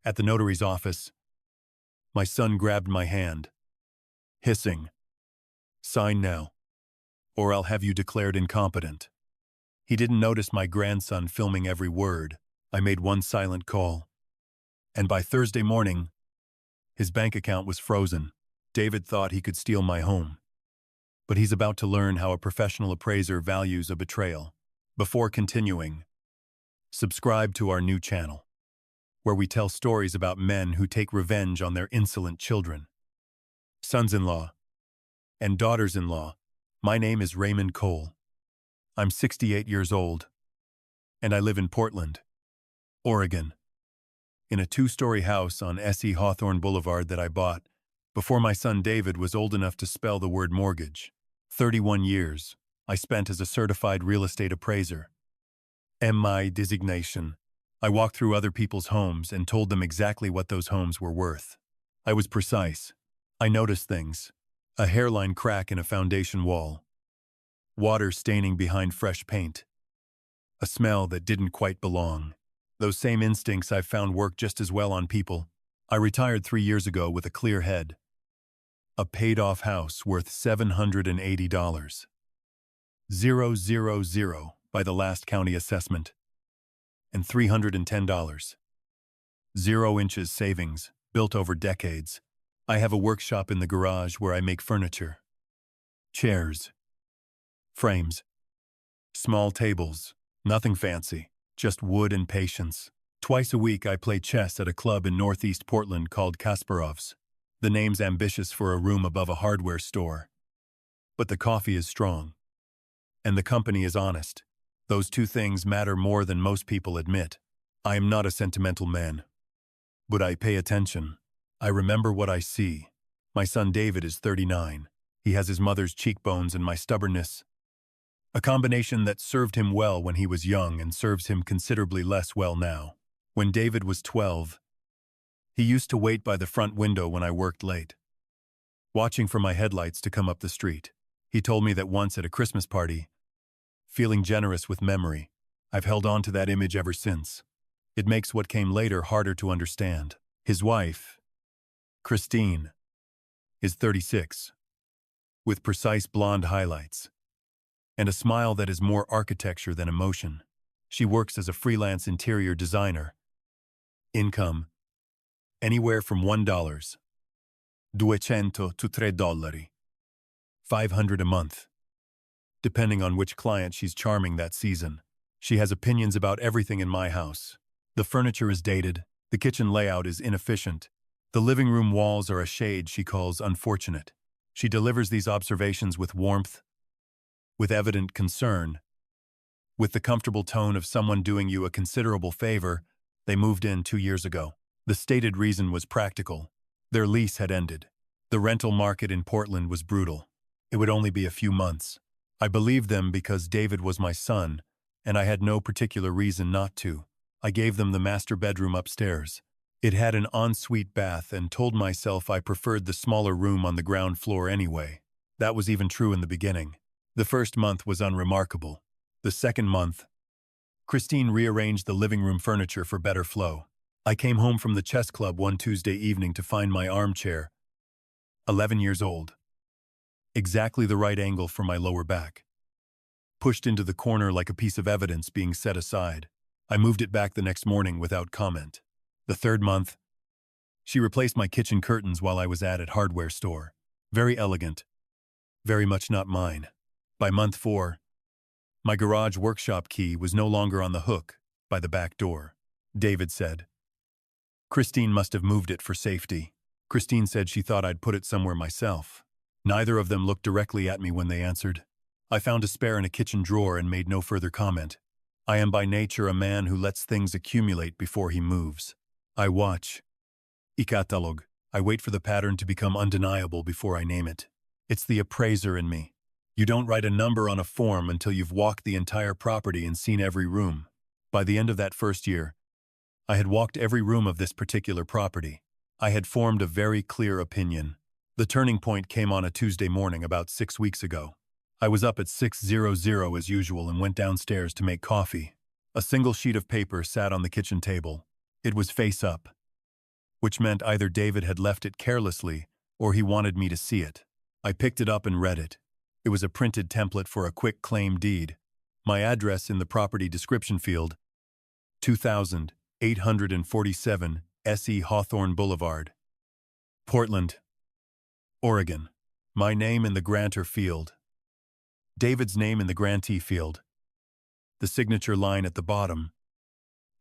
At the notary's office, my son grabbed my hand, hissing, "Sign now, or I'll have you declared incompetent." He didn't notice my grandson filming every word. I made one silent call. And by Thursday morning, his bank account was frozen. David thought he could steal my home. But he's about to learn how a professional appraiser values a betrayal. Before continuing, subscribe to our new channel, where we tell stories about men who take revenge on their insolent children, sons-in-law, and daughters-in-law. My name is Raymond Cole. I'm 68 years old, and I live in Portland, Oregon, in a 2-story house on S.E. Hawthorne Boulevard that I bought before my son David was old enough to spell the word mortgage. 31 years I spent as a certified real estate appraiser. My designation. I walked through other people's homes and told them exactly what those homes were worth. I was precise. I noticed things. A hairline crack in a foundation wall. Water staining behind fresh paint. A smell that didn't quite belong. Those same instincts I've found work just as well on people. I retired 3 years ago with a clear head. A paid-off house worth $780. 000 by the last county assessment. And $310. 0 inches savings, built over decades. I have a workshop in the garage where I make furniture. Chairs. Frames. Small tables. Nothing fancy, just wood and patience. Twice a week I play chess at a club in northeast Portland called Kasparov's. The name's ambitious for a room above a hardware store. But the coffee is strong. And the company is honest. Those two things matter more than most people admit. I am not a sentimental man. But I pay attention. I remember what I see. My son David is 39. He has his mother's cheekbones and my stubbornness. A combination that served him well when he was young and serves him considerably less well now. When David was 12, he used to wait by the front window when I worked late, watching for my headlights to come up the street. He told me that once at a Christmas party, feeling generous with memory, I've held on to that image ever since. It makes what came later harder to understand. His wife, Christine, is 36, with precise blonde highlights, and a smile that is more architecture than emotion. She works as a freelance interior designer. Income, anywhere from $1, $200 to $3, $500 a month, depending on which client she's charming that season. She has opinions about everything in my house. The furniture is dated, the kitchen layout is inefficient, the living room walls are a shade she calls unfortunate. She delivers these observations with warmth, with evident concern, with the comfortable tone of someone doing you a considerable favor. They moved in 2 years ago. The stated reason was practical. Their lease had ended. The rental market in Portland was brutal. It would only be a few months. I believed them because David was my son, and I had no particular reason not to. I gave them the master bedroom upstairs. It had an ensuite bath and told myself I preferred the smaller room on the ground floor anyway. That was even true in the beginning. The first month was unremarkable. The second month, Christine rearranged the living room furniture for better flow. I came home from the chess club one Tuesday evening to find my armchair, 11 years old, exactly the right angle for my lower back, pushed into the corner like a piece of evidence being set aside. I moved it back the next morning without comment. The third month, she replaced my kitchen curtains while I was at hardware store. Very elegant, very much not mine. By month 4, my garage workshop key was no longer on the hook by the back door. David said, "Christine must have moved it for safety." Christine said she thought I'd put it somewhere myself. Neither of them looked directly at me when they answered. I found a spare in a kitchen drawer and made no further comment. I am by nature a man who lets things accumulate before he moves. I watch. Ikatalog. I wait for the pattern to become undeniable before I name it. It's the appraiser in me. You don't write a number on a form until you've walked the entire property and seen every room. By the end of that first year, I had walked every room of this particular property. I had formed a very clear opinion. The turning point came on a Tuesday morning about 6 weeks ago. I was up at 6:00 as usual and went downstairs to make coffee. A single sheet of paper sat on the kitchen table. It was face up. which meant either David had left it carelessly or he wanted me to see it. I picked it up and read it. It was a printed template for a quick claim deed. My address in the property description field, 2847 S.E. Hawthorne Boulevard, Portland, Oregon. My name in the grantor field. David's name in the grantee field. The signature line at the bottom,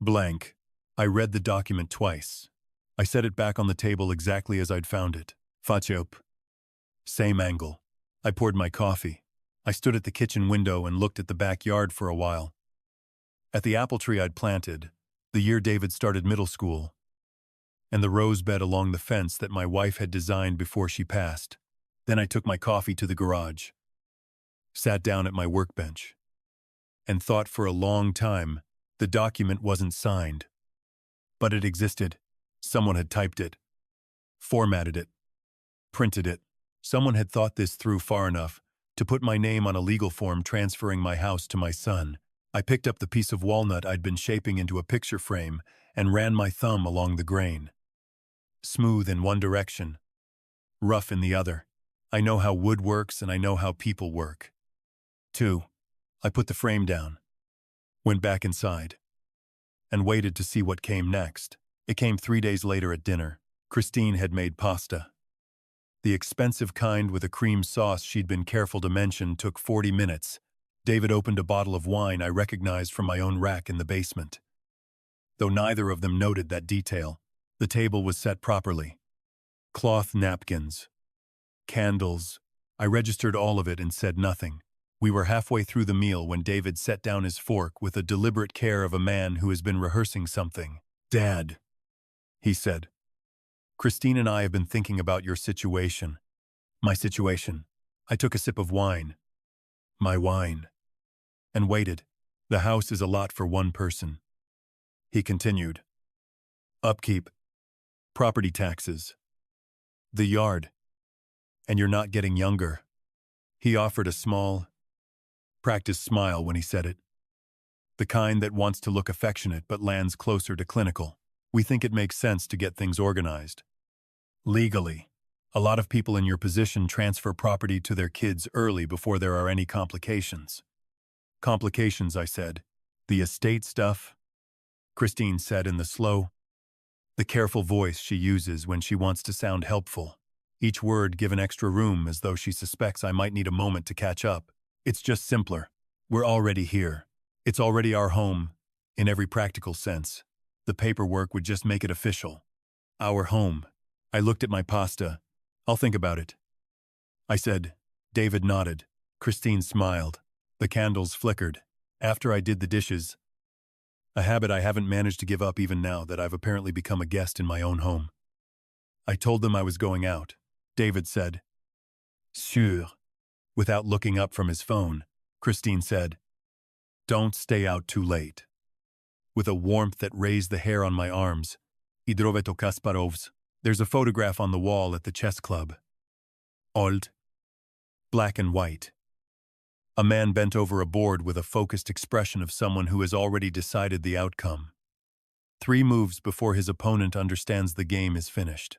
blank. I read the document twice. I set it back on the table exactly as I'd found it. Facciop. Same angle. I poured my coffee. I stood at the kitchen window and looked at the backyard for a while. At the apple tree I'd planted, the year David started middle school, and the rose bed along the fence that my wife had designed before she passed. Then I took my coffee to the garage, sat down at my workbench, and thought for a long time. The document wasn't signed, but it existed. Someone had typed it, formatted it, printed it. Someone had thought this through far enough to put my name on a legal form transferring my house to my son. I picked up the piece of walnut I'd been shaping into a picture frame and ran my thumb along the grain. Smooth in one direction, rough in the other. I know how wood works and I know how people work. 2. I put the frame down, went back inside, and waited to see what came next. It came 3 days later at dinner. Christine had made pasta. The expensive kind with a cream sauce she'd been careful to mention took 40 minutes. David opened a bottle of wine I recognized from my own rack in the basement. Though neither of them noted that detail, the table was set properly. Cloth napkins, candles. I registered all of it and said nothing. We were halfway through the meal when David set down his fork with the deliberate care of a man who has been rehearsing something. "Dad," he said, "Christine and I have been thinking about your situation." My situation. I took a sip of wine. My wine. And waited. The house is a lot for one person. He continued. Upkeep. Property taxes. The yard. And you're not getting younger. He offered a small, practiced smile when he said it. The kind that wants to look affectionate but lands closer to clinical. We think it makes sense to get things organized. Legally, a lot of people in your position transfer property to their kids early before there are any complications. Complications, I said. The estate stuff? Christine said in the careful voice she uses when she wants to sound helpful. Each word given extra room as though she suspects I might need a moment to catch up. It's just simpler. We're already here. It's already our home, in every practical sense. The paperwork would just make it official. Our home. I looked at my pasta. I'll think about it, I said. David nodded. Christine smiled. The candles flickered. After I did the dishes, a habit I haven't managed to give up even now that I've apparently become a guest in my own home. I told them I was going out. David said, "Sûr." Without looking up from his phone, Christine said, "Don't stay out too late." With a warmth that raised the hair on my arms, Idroveto Kasparov's. There's a photograph on the wall at the chess club. Old. Black and white. A man bent over a board with a focused expression of someone who has already decided the outcome. 3 moves before his opponent understands the game is finished.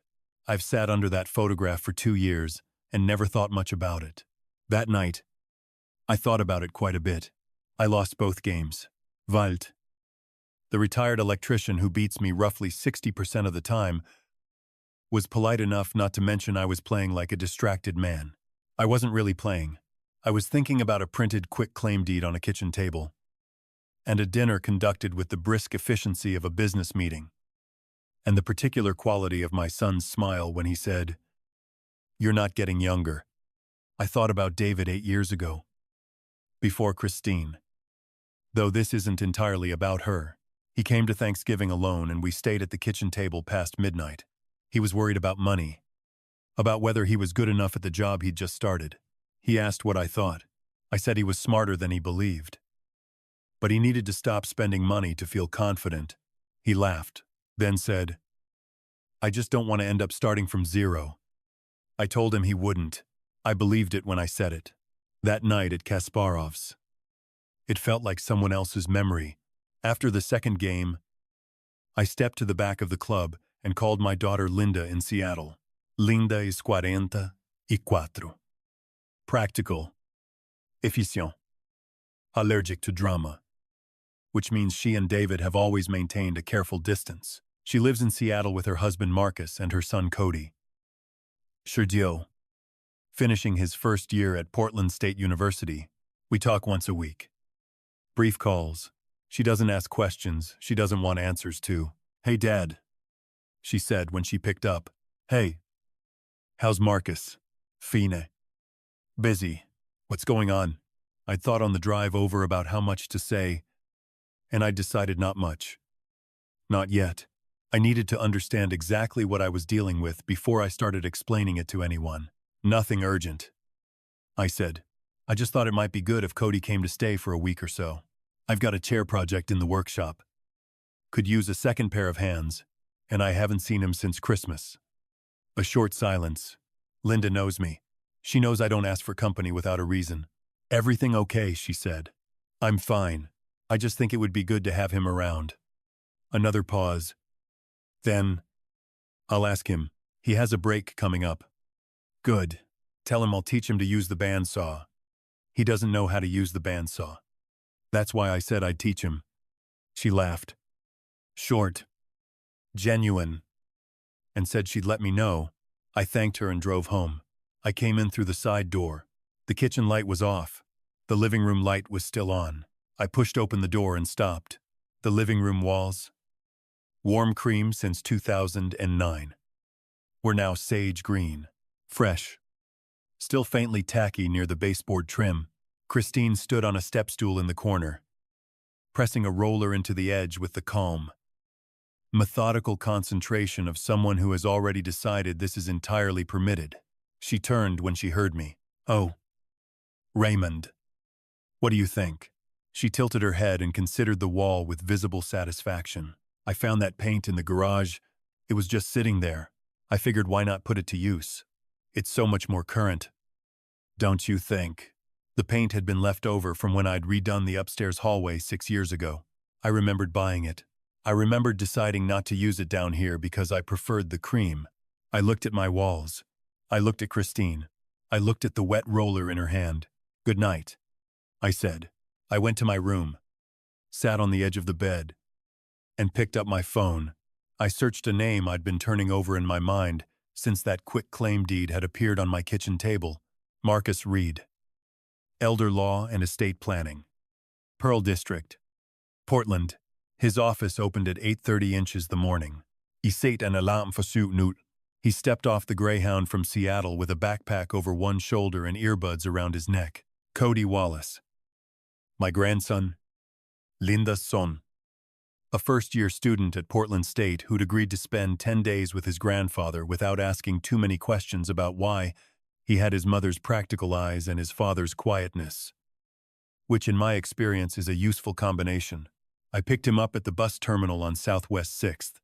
I've sat under that photograph for 2 years and never thought much about it. That night, I thought about it quite a bit. I lost both games. Wald, the retired electrician who beats me roughly 60% of the time, was polite enough not to mention I was playing like a distracted man. I wasn't really playing. I was thinking about a printed quitclaim deed on a kitchen table, and a dinner conducted with the brisk efficiency of a business meeting, and the particular quality of my son's smile when he said, "You're not getting younger." I thought about David 8 years ago, before Christine. Though this isn't entirely about her. He came to Thanksgiving alone and we stayed at the kitchen table past midnight. He was worried about money, about whether he was good enough at the job he'd just started. He asked what I thought. I said he was smarter than he believed. But he needed to stop spending money to feel confident. He laughed, then said, "I just don't want to end up starting from zero." I told him he wouldn't. I believed it when I said it. That night at Kasparov's, it felt like someone else's memory. After the second game, I stepped to the back of the club and called my daughter Linda in Seattle. Linda is 44. Practical. Efficient. Allergic to drama. Which means she and David have always maintained a careful distance. She lives in Seattle with her husband Marcus and her son Cody. Sergio. Finishing his first year at Portland State University. We talk once a week. Brief calls. She doesn't ask questions she doesn't want answers to. "Hey, Dad," she said when she picked up. "Hey. How's Marcus?" "Fine. Busy. What's going on?" I'd thought on the drive over about how much to say, and I'd decided not much. Not yet. I needed to understand exactly what I was dealing with before I started explaining it to anyone. "Nothing urgent," I said. "I just thought it might be good if Cody came to stay for a week or so. I've got a chair project in the workshop. Could use a second pair of hands, and I haven't seen him since Christmas." A short silence. Linda knows me. She knows I don't ask for company without a reason. "Everything okay?" she said. "I'm fine. I just think it would be good to have him around." Another pause. Then, "I'll ask him. He has a break coming up." "Good. Tell him I'll teach him to use the bandsaw. He doesn't know how to use the bandsaw. That's why I said I'd teach him." She laughed. Short. Genuine. And said she'd let me know. I thanked her and drove home. I came in through the side door. The kitchen light was off. The living room light was still on. I pushed open the door and stopped. The living room walls, warm cream since 2009, were now sage green, fresh, still faintly tacky near the baseboard trim. Christine stood on a step stool in the corner, pressing a roller into the edge with the calm, methodical concentration of someone who has already decided this is entirely permitted. She turned when she heard me. "Oh, Raymond. What do you think?" She tilted her head and considered the wall with visible satisfaction. "I found that paint in the garage. It was just sitting there. I figured why not put it to use? It's so much more current." "Don't you think?" The paint had been left over from when I'd redone the upstairs hallway 6 years ago. I remembered buying it. I remembered deciding not to use it down here because I preferred the cream. I looked at my walls. I looked at Christine. I looked at the wet roller in her hand. "Good night," I said. I went to my room, sat on the edge of the bed, and picked up my phone. I searched a name I'd been turning over in my mind since that quick claim deed had appeared on my kitchen table. Marcus Reed. Elder Law and Estate Planning. Pearl District. Portland. His office opened at 8:30 inches the morning. He sat an alarm for suit nut. He stepped off the Greyhound from Seattle with a backpack over one shoulder and earbuds around his neck. Cody Wallace. My grandson, Linda's son. A first-year student at Portland State who'd agreed to spend 10 days with his grandfather without asking too many questions about why he had his mother's practical eyes and his father's quietness, which in my experience is a useful combination. I picked him up at the bus terminal on Southwest 6th,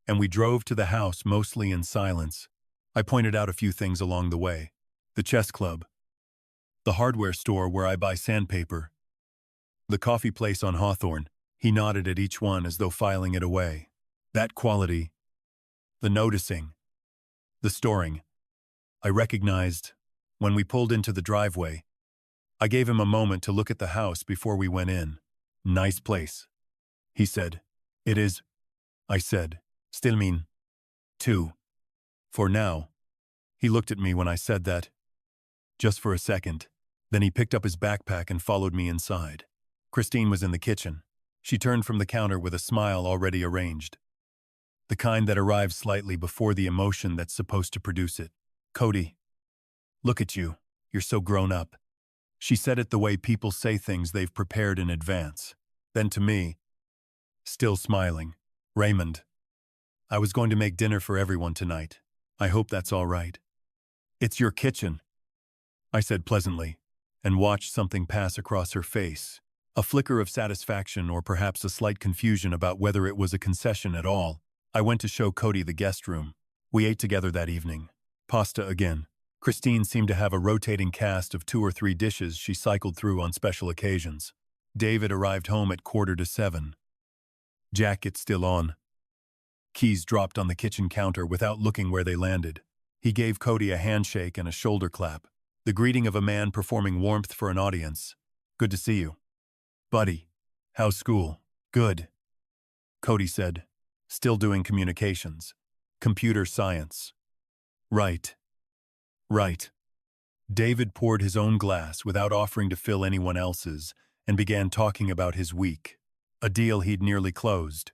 and we drove to the house mostly in silence. I pointed out a few things along the way. The chess club, the hardware store where I buy sandpaper, the coffee place on Hawthorne. He nodded at each one as though filing it away. That quality, the noticing, the storing, I recognized when we pulled into the driveway. I gave him a moment to look at the house before we went in. "Nice place," he said. "It is," I said. "Still mean, too. For now." He looked at me when I said that, just for a second. Then he picked up his backpack and followed me inside. Christine was in the kitchen. She turned from the counter with a smile already arranged, the kind that arrives slightly before the emotion that's supposed to produce it. "Cody, look at you. You're so grown up." She said it the way people say things they've prepared in advance. Then to me, still smiling, "Raymond, I was going to make dinner for everyone tonight. I hope that's all right." "It's your kitchen," I said pleasantly, and watched something pass across her face. A flicker of satisfaction or perhaps a slight confusion about whether it was a concession at all. I went to show Cody the guest room. We ate together that evening. Pasta again. Christine seemed to have a rotating cast of 2 or 3 dishes she cycled through on special occasions. David arrived home at 6:45. Jacket still on. Keys dropped on the kitchen counter without looking where they landed. He gave Cody a handshake and a shoulder clap, the greeting of a man performing warmth for an audience. Good to see you. Buddy, how's school? Good, Cody said, still doing communications. Computer science. Right. Right. David poured his own glass without offering to fill anyone else's and began talking about his week. A deal he'd nearly closed.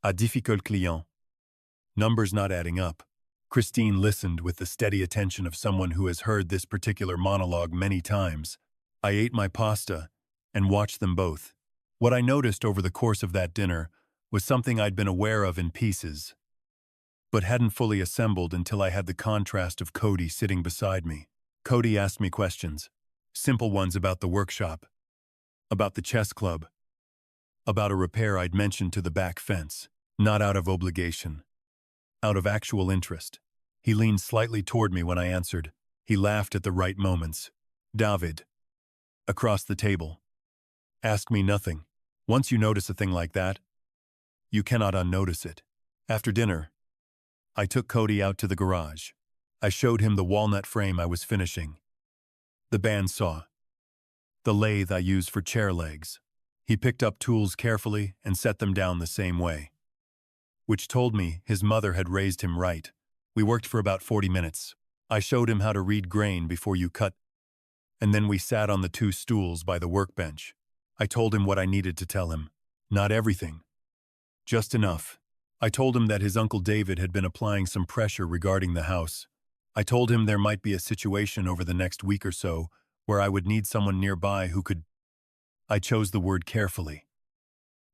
A difficult client. Numbers not adding up. Christine listened with the steady attention of someone who has heard this particular monologue many times. I ate my pasta and watched them both. What I noticed over the course of that dinner was something I'd been aware of in pieces, but hadn't fully assembled until I had the contrast of Cody sitting beside me. Cody asked me questions, simple ones about the workshop, about the chess club, about a repair I'd mentioned to the back fence, not out of obligation, out of actual interest. He leaned slightly toward me when I answered. He laughed at the right moments. David, across the table, ask me nothing. Once you notice a thing like that, you cannot unnotice it. After dinner, I took Cody out to the garage. I showed him the walnut frame I was finishing, the bandsaw, the lathe I use for chair legs. He picked up tools carefully and set them down the same way, which told me his mother had raised him right. We worked for about 40 minutes. I showed him how to read grain before you cut, and then we sat on the 2 stools by the workbench. I told him what I needed to tell him. Not everything. Just enough. I told him that his Uncle David had been applying some pressure regarding the house. I told him there might be a situation over the next week or so where I would need someone nearby who could— I chose the word carefully.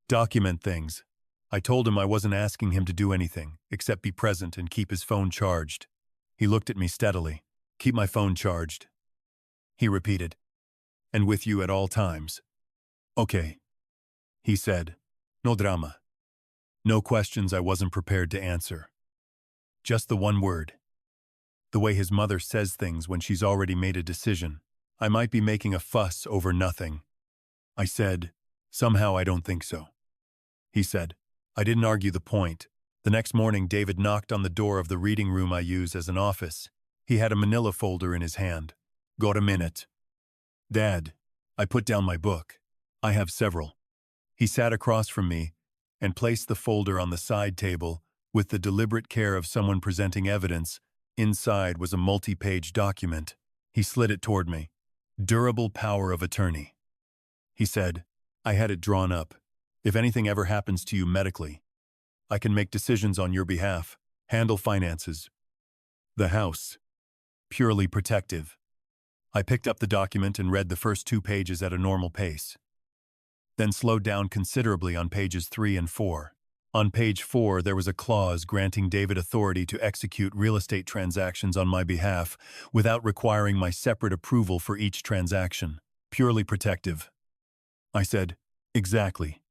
Document things. I told him I wasn't asking him to do anything, except be present and keep his phone charged. He looked at me steadily. Keep my phone charged, he repeated. And with you at all times. Okay, he said. No drama. No questions I wasn't prepared to answer. Just the one word. The way his mother says things when she's already made a decision. I might be making a fuss over nothing. I said, somehow I don't think so. He said. I didn't argue the point. The next morning, David knocked on the door of the reading room I use as an office. He had a manila folder in his hand. Got a minute? Dad. I put down my book. I have several. He sat across from me and placed the folder on the side table with the deliberate care of someone presenting evidence. Inside was a multi-page document. He slid it toward me. Durable power of attorney. He said, I had it drawn up. If anything ever happens to you medically, I can make decisions on your behalf, handle finances. The house. Purely protective. I picked up the document and read the first 2 pages at a normal pace, then slowed down considerably on pages 3 and 4. On page 4, there was a clause granting David authority to execute real estate transactions on my behalf without requiring my separate approval for each transaction. Purely protective. I said, exactly.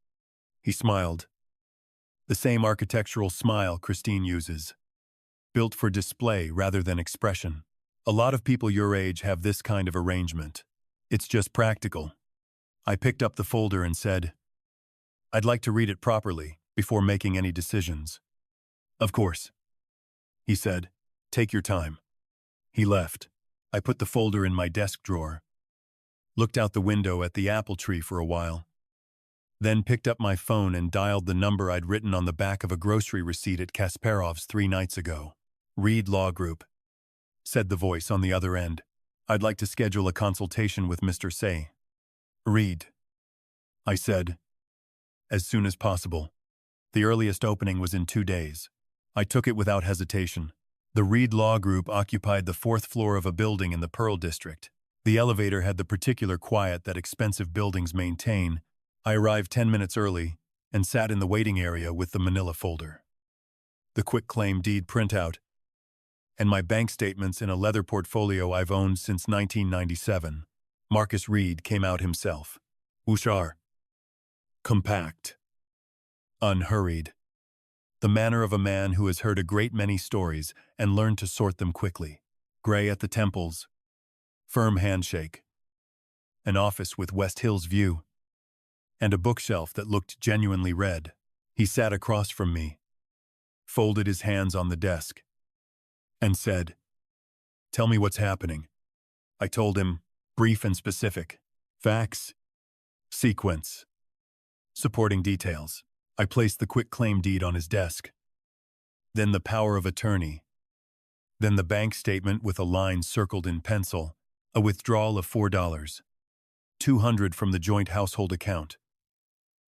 He smiled. The same architectural smile Christine uses. Built for display rather than expression. A lot of people your age have this kind of arrangement. It's just practical. I picked up the folder and said, I'd like to read it properly before making any decisions. Of course, he said. Take your time. He left. I put the folder in my desk drawer, looked out the window at the apple tree for a while, then picked up my phone and dialed the number I'd written on the back of a grocery receipt at Kasparov's 3 nights ago. Reed Law Group, said the voice on the other end. I'd like to schedule a consultation with Mr. Say. Reed, I said, as soon as possible. The earliest opening was in 2 days. I took it without hesitation. The Reed Law Group occupied the 4th floor of a building in the Pearl District. The elevator had the particular quiet that expensive buildings maintain. I arrived 10 minutes early and sat in the waiting area with the manila folder, the quitclaim deed printout, and my bank statements in a leather portfolio I've owned since 1997. Marcus Reed came out himself. Ushar. Compact. Unhurried. The manner of a man who has heard a great many stories and learned to sort them quickly. Gray at the temples. Firm handshake. An office with West Hills view. And a bookshelf that looked genuinely red. He sat across from me, folded his hands on the desk, and said, "Tell me what's happening." I told him, brief and specific. Facts, sequence, supporting details. I placed the quitclaim deed on his desk. Then the power of attorney. Then the bank statement with a line circled in pencil, a withdrawal of $4, $200 from the joint household account.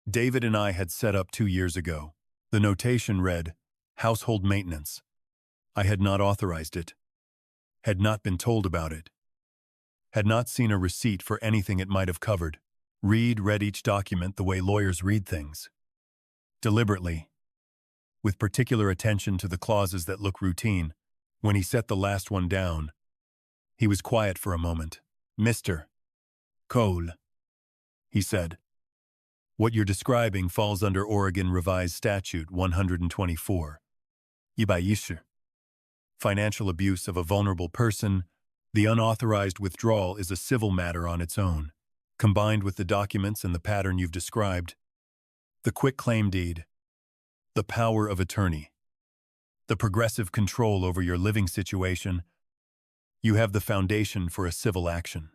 David and I had set up 2 years ago. The notation read, household maintenance. I had not authorized it, had not been told about it, had not seen a receipt for anything it might have covered. Read each document the way lawyers read things. Deliberately, with particular attention to the clauses that look routine. When he set the last one down, he was quiet for a moment. "Mr. Cole," he said, "what you're describing falls under Oregon Revised Statute 124. 이바이슈. Financial abuse of a vulnerable person. The unauthorized withdrawal is a civil matter on its own. Combined with the documents and the pattern you've described, the quitclaim deed, the power of attorney, the progressive control over your living situation, you have the foundation for a civil action."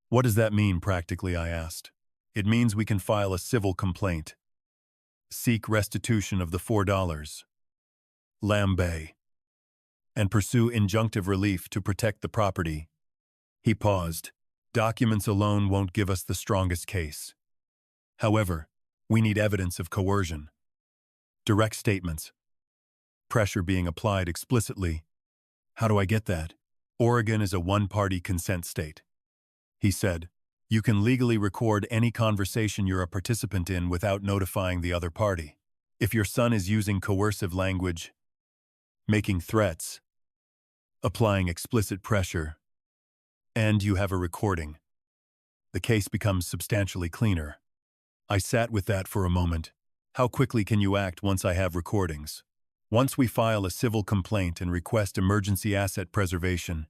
"What does that mean practically?" I asked. "It means we can file a civil complaint, seek restitution of the $4, lambe, and pursue injunctive relief to protect the property." He paused. "Documents alone won't give us the strongest case. However, we need evidence of coercion, direct statements, pressure being applied explicitly." "How do I get that?" "Oregon is a one-party consent state," he said. "You can legally record any conversation you're a participant in without notifying the other party. If your son is using coercive language, making threats, applying explicit pressure, and you have a recording, the case becomes substantially cleaner." I sat with that for a moment. "How quickly can you act once I have recordings?" "Once we file a civil complaint and request emergency asset preservation,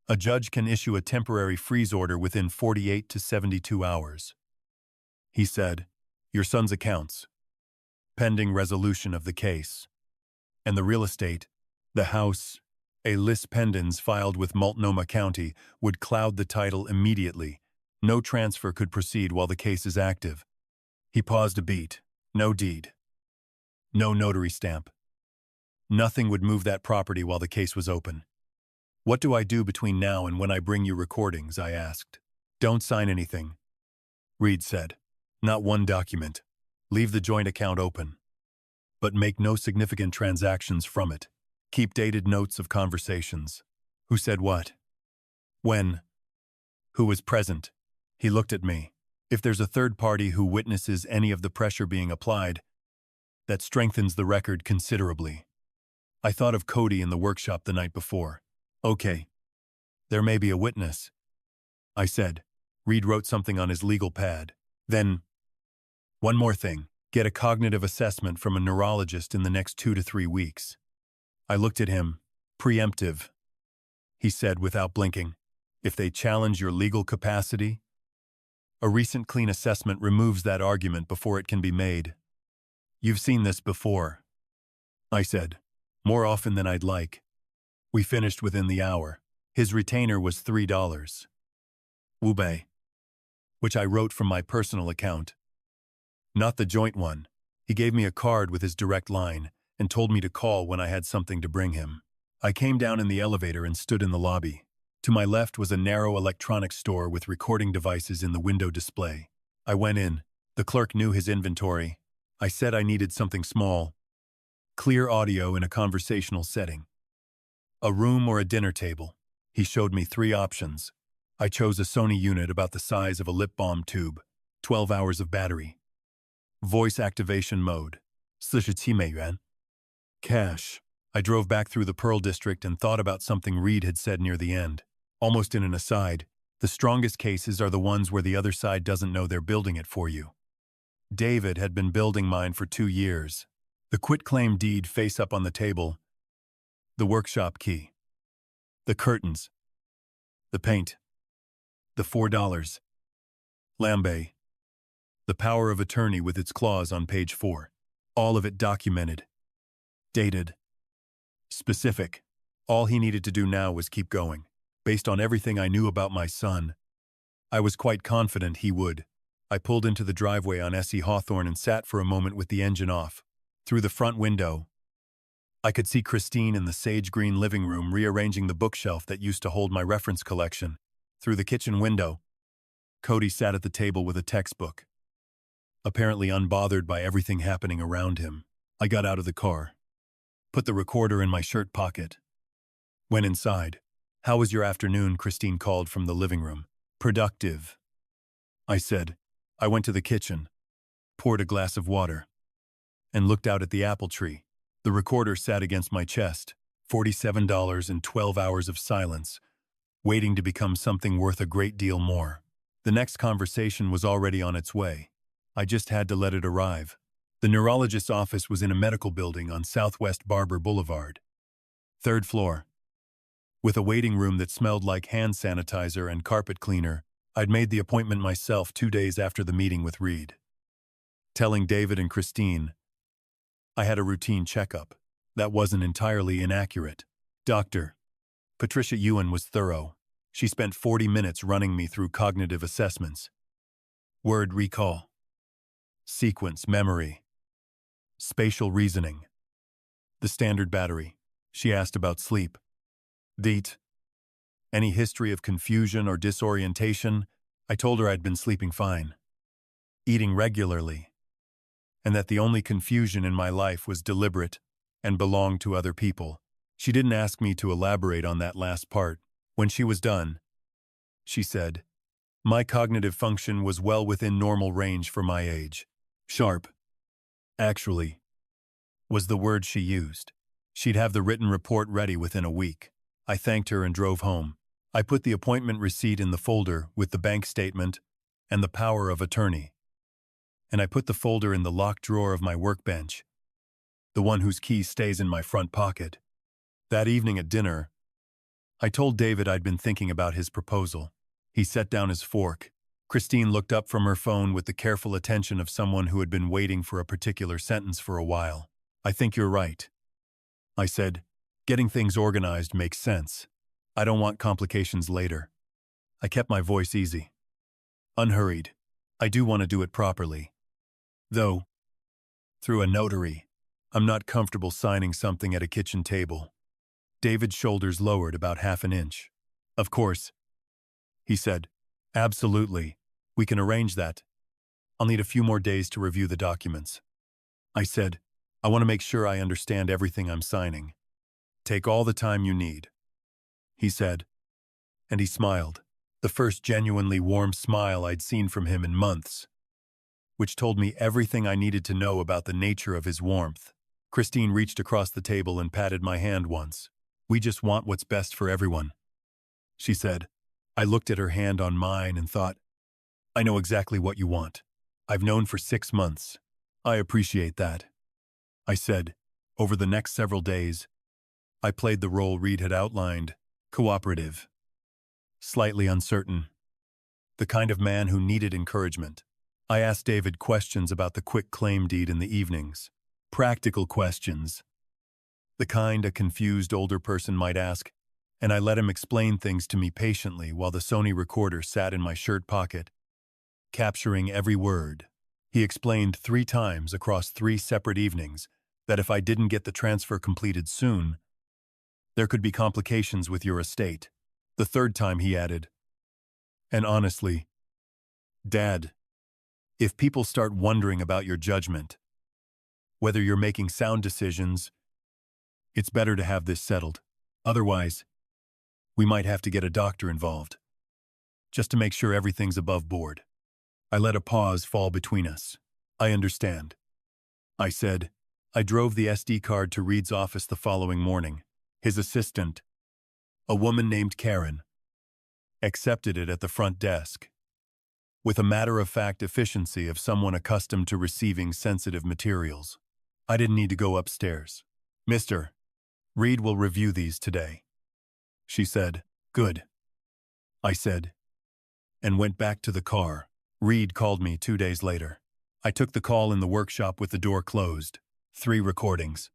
a judge can issue a temporary freeze order within 48 to 72 hours. He said, "Your son's accounts, pending resolution of the case, and the real estate, the house, a lis pendens filed with Multnomah County, would cloud the title immediately. No transfer could proceed while the case is active." He paused a beat. "No deed. No notary stamp. Nothing would move that property while the case was open." "What do I do between now and when I bring you recordings?" I asked. "Don't sign anything," Reed said. "Not one document. Leave the joint account open, but make no significant transactions from it. Keep dated notes of conversations. Who said what? When? Who was present?" He looked at me. "If there's a third party who witnesses any of the pressure being applied, that strengthens the record considerably." I thought of Cody in the workshop the night before. "Okay, there may be a witness," I said. Reed wrote something on his legal pad. "Then, one more thing. Get a cognitive assessment from a neurologist in the next 2 to 3 weeks." I looked at him. "Preemptive," he said without blinking. "If they challenge your legal capacity, a recent clean assessment removes that argument before it can be made." "You've seen this before," I said. "More often than I'd like." We finished within the hour. His retainer was $3. Wubei, which I wrote from my personal account, not the joint one. He gave me a card with his direct line and told me to call when I had something to bring him. I came down in the elevator and stood in the lobby. To my left was a narrow electronics store with recording devices in the window display. I went in. The clerk knew his inventory. I said I needed something small, clear audio in a conversational setting. A room or a dinner table. He showed me 3 options. I chose a Sony unit about the size of a lip balm tube, 12 hours of battery. Voice activation mode. 47美元. Cash. I drove back through the Pearl District and thought about something Reed had said near the end. Almost in an aside, the strongest cases are the ones where the other side doesn't know they're building it for you. David had been building mine for 2 years. The quitclaim deed face up on the table. The workshop key. The curtains. The paint. The $4. Lambe. The power of attorney with its clause on page 4. All of it documented. Dated. Specific. All he needed to do now was keep going. Based on everything I knew about my son, I was quite confident he would. I pulled into the driveway on S.E. Hawthorne and sat for a moment with the engine off. Through the front window, I could see Christine in the sage-green living room rearranging the bookshelf that used to hold my reference collection. Through the kitchen window, Cody sat at the table with a textbook, apparently unbothered by everything happening around him. I got out of the car, put the recorder in my shirt pocket, went inside. "How was your afternoon?" Christine called from the living room. "Productive," I said. I went to the kitchen, poured a glass of water, and looked out at the apple tree. The recorder sat against my chest. $47 and 12 hours of silence, waiting to become something worth a great deal more. The next conversation was already on its way. I just had to let it arrive. The neurologist's office was in a medical building on Southwest Barber Boulevard, 3rd floor. With a waiting room that smelled like hand sanitizer and carpet cleaner, I'd made the appointment myself 2 days after the meeting with Reed. Telling David and Christine I had a routine checkup. That wasn't entirely inaccurate. Dr. Patricia Ewan was thorough. She spent 40 minutes running me through cognitive assessments. Word recall, sequence memory, spatial reasoning. The standard battery. She asked about sleep. DEET. Any history of confusion or disorientation? I told her I'd been sleeping fine, eating regularly, and that the only confusion in my life was deliberate and belonged to other people. She didn't ask me to elaborate on that last part. When she was done, she said, "My cognitive function was well within normal range for my age. Sharp, actually, was the word she used. She'd have the written report ready within a week." I thanked her and drove home. I put the appointment receipt in the folder with the bank statement and the power of attorney. And I put the folder in the locked drawer of my workbench, the one whose key stays in my front pocket. That evening at dinner, I told David I'd been thinking about his proposal. He set down his fork. Christine looked up from her phone with the careful attention of someone who had been waiting for a particular sentence for a while. "I think you're right," I said. "Getting things organized makes sense. I don't want complications later." I kept my voice easy, unhurried. I do want to do it properly, though, through a notary. I'm not comfortable signing something at a kitchen table. David's shoulders lowered about half an inch. "Of course," he said. "Absolutely. We can arrange that. I'll need a few more days to review the documents." I said, "I want to make sure I understand everything I'm signing." "Take all the time you need," he said, and he smiled, the first genuinely warm smile I'd seen from him in months, which told me everything I needed to know about the nature of his warmth. Christine reached across the table and patted my hand once. "We just want what's best for everyone," she said. I looked at her hand on mine and thought, "I know exactly what you want. I've known for 6 months. I appreciate that," I said. Over the next several days, I played the role Reed had outlined, cooperative, slightly uncertain, the kind of man who needed encouragement. I asked David questions about the quick claim deed in the evenings. Practical questions, the kind a confused older person might ask, and I let him explain things to me patiently while the Sony recorder sat in my shirt pocket, capturing every word. He explained 3 times across 3 separate evenings that if I didn't get the transfer completed soon, there could be complications with your estate. The 3rd time he added, "And honestly, Dad, if people start wondering about your judgment, whether you're making sound decisions, it's better to have this settled. Otherwise, we might have to get a doctor involved, just to make sure everything's above board." I let a pause fall between us. "I understand," I said. I drove the SD card to Reed's office the following morning. His assistant, a woman named Karen, accepted it at the front desk, with a matter-of-fact efficiency of someone accustomed to receiving sensitive materials. I didn't need to go upstairs. "Mr. Reed will review these today," she said. "Good," I said, and went back to the car. Reed called me 2 days later. I took the call in the workshop with the door closed. 3 recordings.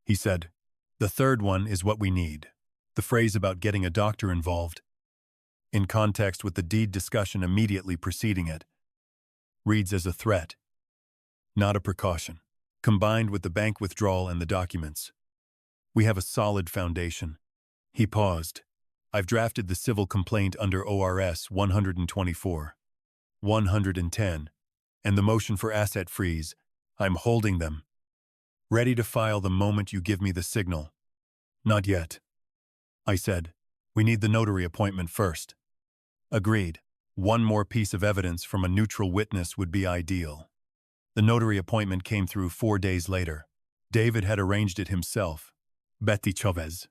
He said, "The third one is what we need." The phrase about getting a doctor involved, in context with the deed discussion immediately preceding it, reads as a threat, not a precaution. Combined with the bank withdrawal and the documents, we have a solid foundation. He paused. I've drafted the civil complaint under ORS 124, 110, and the motion for asset freeze. I'm holding them, ready to file the moment you give me the signal. Not yet, I said. We need the notary appointment first. Agreed. One more piece of evidence from a neutral witness would be ideal. The notary appointment came through 4 days later. David had arranged it himself. Betty Chavez,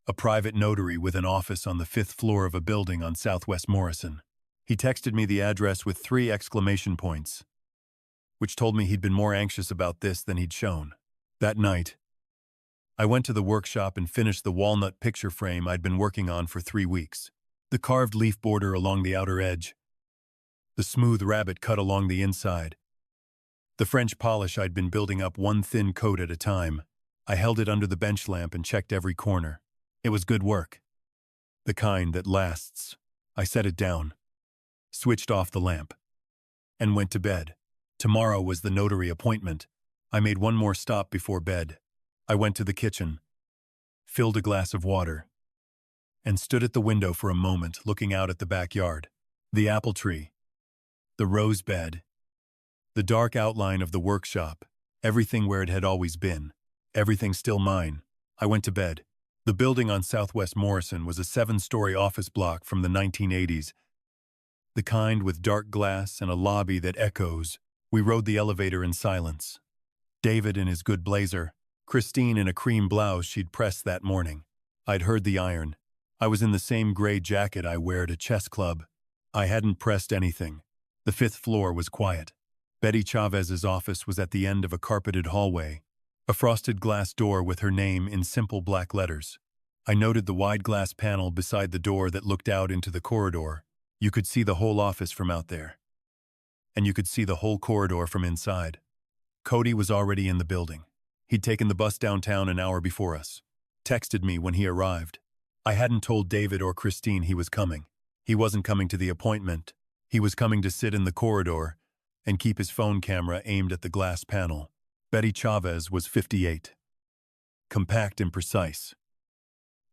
a private notary with an office on the 5th floor of a building on Southwest Morrison. He texted me the address with 3 exclamation points, which told me he'd been more anxious about this than he'd shown. That night, I went to the workshop and finished the walnut picture frame I'd been working on for 3 weeks. The carved leaf border along the outer edge, the smooth rabbit cut along the inside, the French polish I'd been building up one thin coat at a time. I held it under the bench lamp and checked every corner. It was good work. The kind that lasts. I set it down, switched off the lamp, and went to bed. Tomorrow was the notary appointment. I made one more stop before bed. I went to the kitchen, filled a glass of water, and stood at the window for a moment looking out at the backyard. The apple tree, the rose bed, the dark outline of the workshop, everything where it had always been, everything still mine. I went to bed. The building on Southwest Morrison was a 7-story office block from the 1980s, the kind with dark glass and a lobby that echoes. We rode the elevator in silence. David in his good blazer, Christine in a cream blouse she'd pressed that morning. I'd heard the iron. I was in the same gray jacket I wear to chess club. I hadn't pressed anything. The 5th floor was quiet. Betty Chavez's office was at the end of a carpeted hallway, a frosted glass door with her name in simple black letters. I noted the wide glass panel beside the door that looked out into the corridor. You could see the whole office from out there, and you could see the whole corridor from inside. Cody was already in the building. He'd taken the bus downtown an hour before us, texted me when he arrived. I hadn't told David or Christine he was coming. He wasn't coming to the appointment. He was coming to sit in the corridor and keep his phone camera aimed at the glass panel. Betty Chavez was 58. Compact and precise,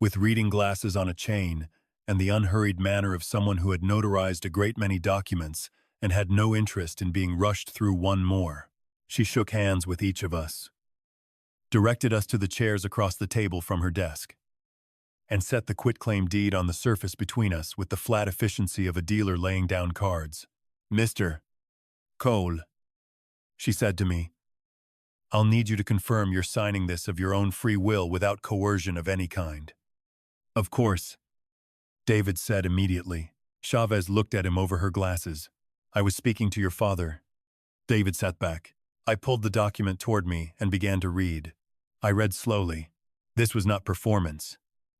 with reading glasses on a chain and the unhurried manner of someone who had notarized a great many documents and had no interest in being rushed through one more. She shook hands with each of us, directed us to the chairs across the table from her desk, and set the quitclaim deed on the surface between us with the flat efficiency of a dealer laying down cards. "Mr. Cole," she said to me, "I'll need you to confirm you're signing this of your own free will without coercion of any kind." "Of course," David said immediately. Chavez looked at him over her glasses. "I was speaking to your father." David sat back. I pulled the document toward me and began to read. I read slowly. This was not performance.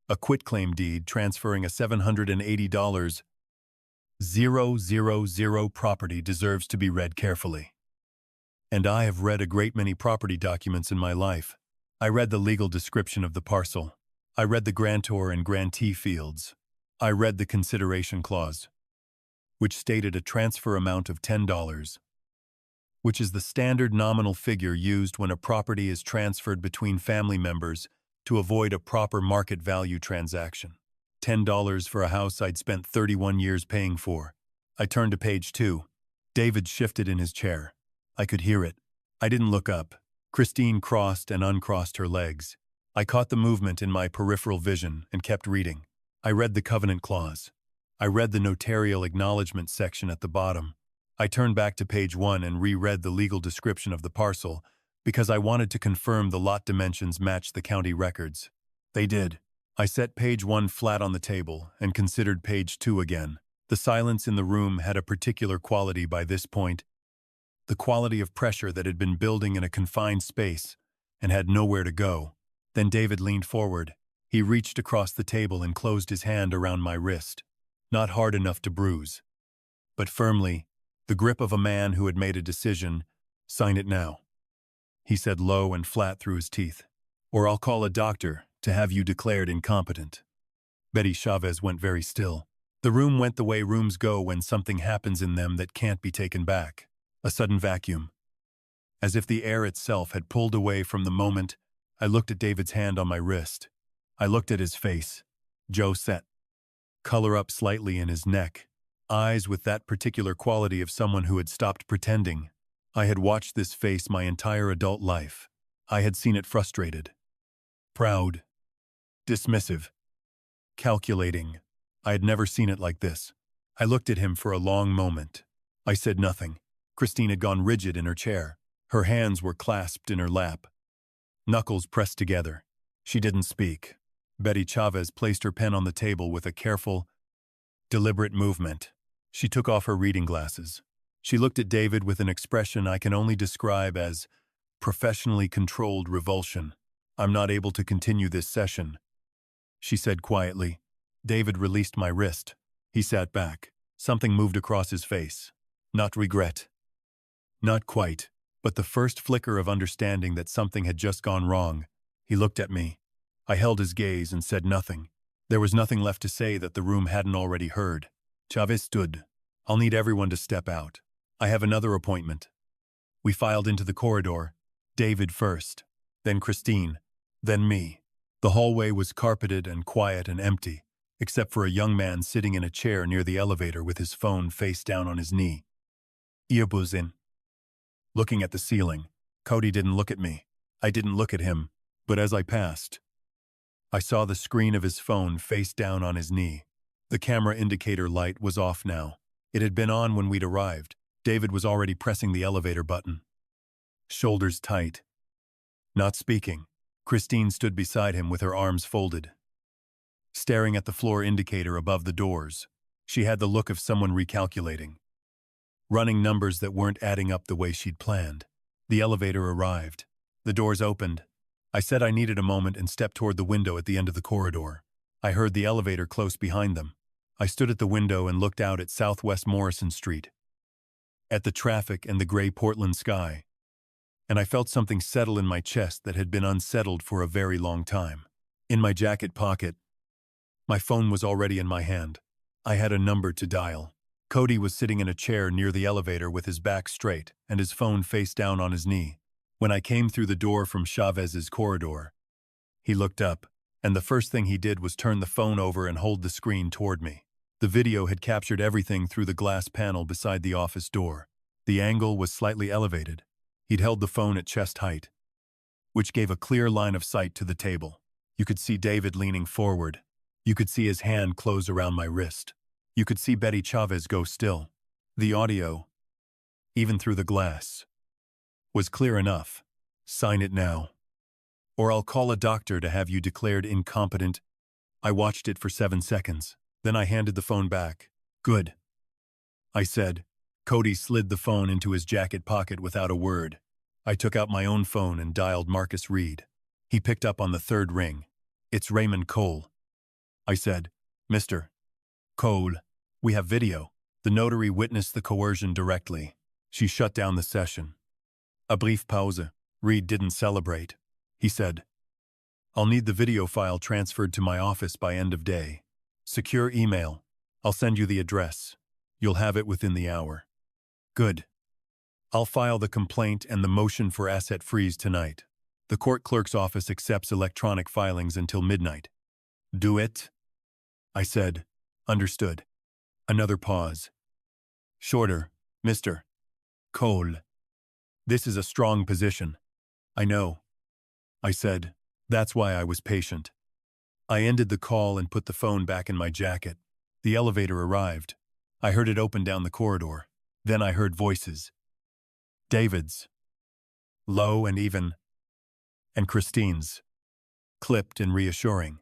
A quitclaim deed transferring a $780,000 property deserves to be read carefully. And I have read a great many property documents in my life. I read the legal description of the parcel. I read the grantor and grantee fields. I read the consideration clause, which stated a transfer amount of $10, which is the standard nominal figure used when a property is transferred between family members to avoid a proper market value transaction. $10 for a house I'd spent 31 years paying for. I turned to page 2. David shifted in his chair. I could hear it. I didn't look up. Christine crossed and uncrossed her legs. I caught the movement in my peripheral vision and kept reading. I read the covenant clause. I read the notarial acknowledgement section at the bottom. I turned back to page 1 and reread the legal description of the parcel because I wanted to confirm the lot dimensions matched the county records. They did. I set page 1 flat on the table and considered page 2 again. The silence in the room had a particular quality by this point, the quality of pressure that had been building in a confined space and had nowhere to go. Then David leaned forward. He reached across the table and closed his hand around my wrist. Not hard enough to bruise, but firmly, the grip of a man who had made a decision. "Sign it now," he said low and flat through his teeth. or I'll call a doctor to have you declared incompetent." Betty Chavez went very still. The room went the way rooms go when something happens in them that can't be taken back. A sudden vacuum. As if the air itself had pulled away from the moment. I looked at David's hand on my wrist. I looked at his face. Joe set. Color up slightly in his neck. Eyes with that particular quality of someone who had stopped pretending. I had watched this face my entire adult life. I had seen it frustrated, proud, dismissive, calculating. I had never seen it like this. I looked at him for a long moment. I said nothing. Christine had gone rigid in her chair. Her hands were clasped in her lap, knuckles pressed together. She didn't speak. Betty Chavez placed her pen on the table with a careful, deliberate movement. She took off her reading glasses. She looked at David with an expression I can only describe as professionally controlled revulsion. "I'm not able to continue this session," she said quietly. David released my wrist. He sat back. Something moved across his face. Not regret. Not quite, but the first flicker of understanding that something had just gone wrong. He looked at me. I held his gaze and said nothing. There was nothing left to say that the room hadn't already heard. Chavez stood. "I'll need everyone to step out. I have another appointment." We filed into the corridor. David first, then Christine, then me. The hallway was carpeted and quiet and empty, except for a young man sitting in a chair near the elevator with his phone face down on his knee. Earbuds in. Looking at the ceiling. Cody didn't look at me. I didn't look at him, but as I passed, I saw the screen of his phone face down on his knee. The camera indicator light was off now. It had been on when we'd arrived. David was already pressing the elevator button. Shoulders tight. Not speaking. Christine stood beside him with her arms folded, staring at the floor indicator above the doors. She had the look of someone recalculating, running numbers that weren't adding up the way she'd planned. The elevator arrived. The doors opened. I said I needed a moment and stepped toward the window at the end of the corridor. I heard the elevator close behind them. I stood at the window and looked out at Southwest Morrison Street, at the traffic and the gray Portland sky, and I felt something settle in my chest that had been unsettled for a very long time. In my jacket pocket, my phone was already in my hand. I had a number to dial. Cody was sitting in a chair near the elevator with his back straight and his phone face down on his knee. When I came through the door from Chavez's corridor, he looked up, and the first thing he did was turn the phone over and hold the screen toward me. The video had captured everything through the glass panel beside the office door. The angle was slightly elevated. He'd held the phone at chest height, which gave a clear line of sight to the table. You could see David leaning forward. You could see his hand close around my wrist. You could see Betty Chavez go still. The audio, even through the glass, was clear enough. "Sign it now, or I'll call a doctor to have you declared incompetent." I watched it for 7 seconds. Then I handed the phone back. "Good," I said. Cody slid the phone into his jacket pocket without a word. I took out my own phone and dialed Marcus Reed. He picked up on the third ring. "It's Raymond Cole," I said. "Mr. Cole, we have video." The notary witnessed the coercion directly. She shut down the session. A brief pause. Reed didn't celebrate. He said, "I'll need the video file transferred to my office by end of day. Secure email. I'll send you the address. You'll have it within the hour." "Good. I'll file the complaint and the motion for asset freeze tonight. The court clerk's office accepts electronic filings until midnight." "Do it," I said. "Understood." Another pause. "Shorter, Mr. Cole. This is a strong position." "I know," I said. "That's why I was patient." I ended the call and put the phone back in my jacket. The elevator arrived. I heard it open down the corridor. Then I heard voices. David's, low and even, and Christine's, clipped and reassuring,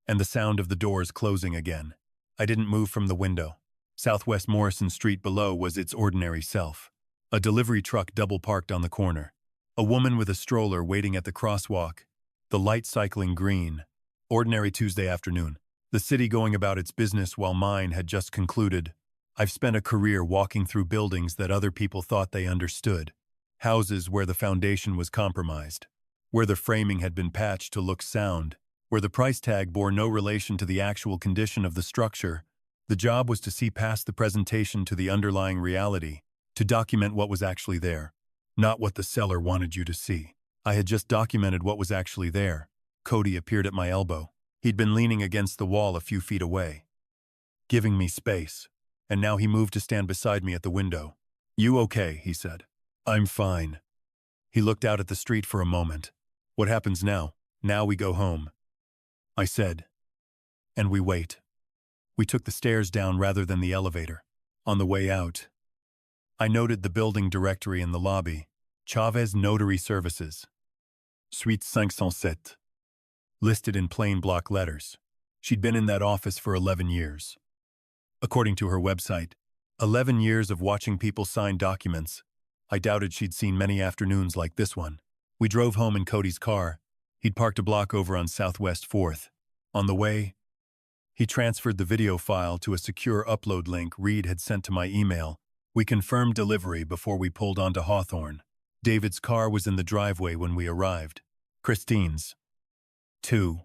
and the sound of the doors closing again. I didn't move from the window. Southwest Morrison Street below was its ordinary self. A delivery truck double-parked on the corner. A woman with a stroller waiting at the crosswalk. The light cycling green. Ordinary Tuesday afternoon. The city going about its business while mine had just concluded. I've spent a career walking through buildings that other people thought they understood. Houses where the foundation was compromised. where the framing had been patched to look sound, where the price tag bore no relation to the actual condition of the structure. The job was to see past the presentation to the underlying reality, to document what was actually there, not what the seller wanted you to see. I had just documented what was actually there. Cody appeared at my elbow. He'd been leaning against the wall a few feet away, giving me space, and now he moved to stand beside me at the window. "You okay?" he said. "I'm fine." He looked out at the street for a moment. "What happens now?" "Now we go home," I said. "And we wait." We took the stairs down rather than the elevator. On the way out, I noted the building directory in the lobby. Chavez Notary Services, Suite 507, listed in plain block letters. She'd been in that office for 11 years. According to her website, 11 years of watching people sign documents. I doubted she'd seen many afternoons like this one. We drove home in Cody's car. He'd parked a block over on Southwest 4th. On the way, he transferred the video file to a secure upload link Reed had sent to my email. We confirmed delivery before we pulled onto Hawthorne. David's car was in the driveway when we arrived. Christine's. 2.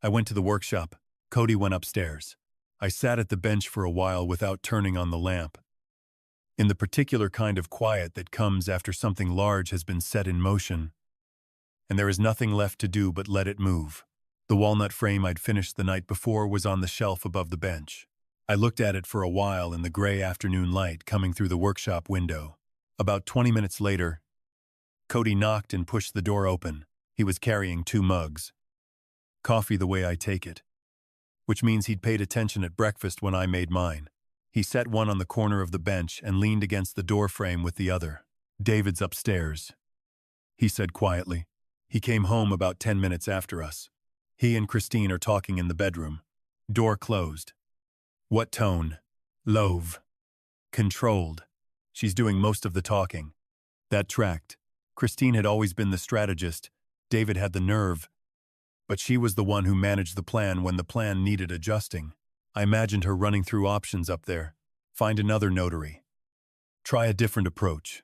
I went to the workshop. Cody went upstairs. I sat at the bench for a while without turning on the lamp. In the particular kind of quiet that comes after something large has been set in motion, and there is nothing left to do but let it move. The walnut frame I'd finished the night before was on the shelf above the bench. I looked at it for a while in the gray afternoon light coming through the workshop window. About 20 minutes later, Cody knocked and pushed the door open. He was carrying 2 mugs. Coffee the way I take it, which means he'd paid attention at breakfast when I made mine. He set one on the corner of the bench and leaned against the door frame with the other. "David's upstairs," he said quietly. "He came home about 10 minutes after us. He and Christine are talking in the bedroom. Door closed." "What tone?" "Low. Controlled. She's doing most of the talking." That tracked. Christine had always been the strategist. David had the nerve. But she was the one who managed the plan when the plan needed adjusting. I imagined her running through options up there. Find another notary. Try a different approach.